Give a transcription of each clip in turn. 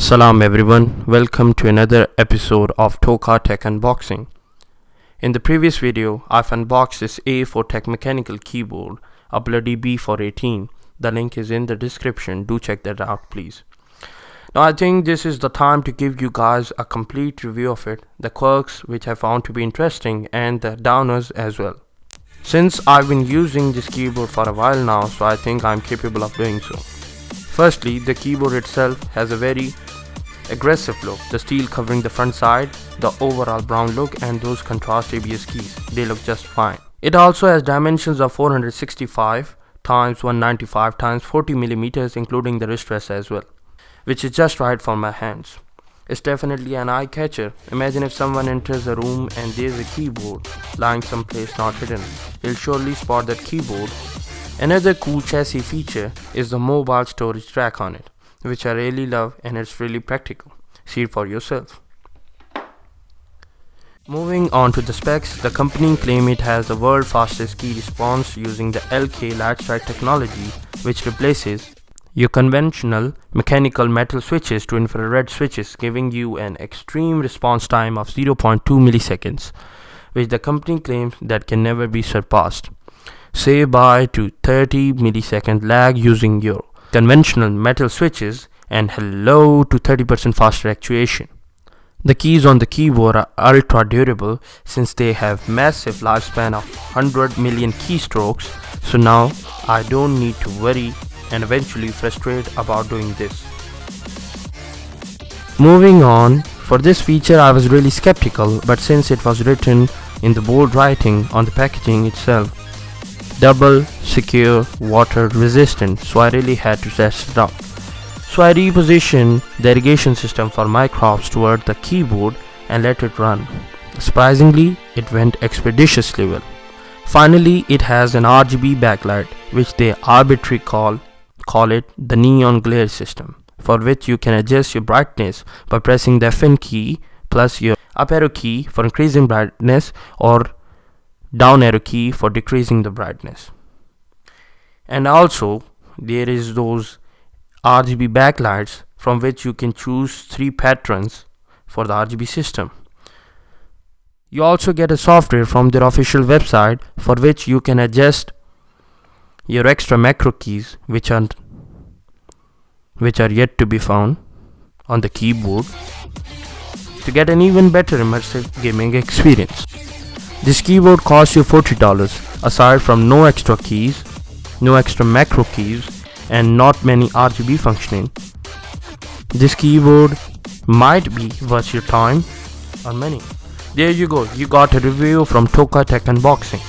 Salam everyone, welcome to another episode of Toca Tech Unboxing. In the previous video, I've unboxed this A for Tech mechanical keyboard, a bloody B418. The link is in the description, do check that out please. Now I think this is the time to give you guys a complete review of it, the quirks which I found to be interesting and the downers as well. Since I've been using this keyboard for a while now, so I think I'm capable of doing so. Firstly, the keyboard itself has a very aggressive look, the steel covering the front side, the overall brown look and those contrast ABS keys, they look just fine. It also has dimensions of 465 x 195 x 40 mm including the wrist rest as well, which is just right for my hands. It's definitely an eye catcher. Imagine if someone enters a room and there's a keyboard lying someplace not hidden. He'll surely spot that keyboard. Another cool chassis feature is the mobile storage rack on it, which I really love and it's really practical. See it for yourself. Moving on to the specs, the company claim it has the world's fastest key response using the LK latch strike technology, which replaces your conventional mechanical metal switches to infrared switches, giving you an extreme response time of 0.2 milliseconds, which the company claims that can never be surpassed. Say bye to 30 millisecond lag using your conventional metal switches and hello to 30% faster actuation. The keys on the keyboard are ultra durable since they have massive lifespan of 100 million keystrokes, so now I don't need to worry and eventually frustrate about doing this. Moving on, for this feature I was really skeptical, but since it was written in the bold writing on the packaging itself, double secure water resistant, so I really had to test it out. So I repositioned the irrigation system for my crops toward the keyboard and let it run. Surprisingly, it went expeditiously well. Finally, it has an RGB backlight, which they arbitrarily call it the neon glare system, for which you can adjust your brightness by pressing the FN key plus your up arrow key for increasing brightness or down arrow key for decreasing the brightness. And also there is those RGB backlights from which you can choose 3 patterns for the RGB system. You also get a software from their official website for which you can adjust your extra macro keys which are yet to be found on the keyboard to get an even better immersive gaming experience. This keyboard costs you $40 aside from no extra keys, no extra macro keys and not many RGB functioning. This keyboard might be worth your time or money. There you go, you got a review from Toca Tech Unboxing.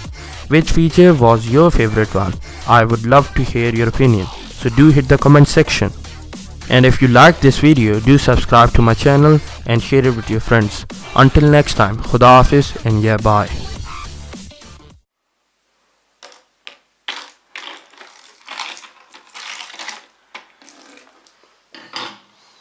Which feature was your favorite one? I would love to hear your opinion, so do hit the comment section. And if you like this video, do subscribe to my channel and share it with your friends. Until next time, Khuda Hafiz and yeah, bye.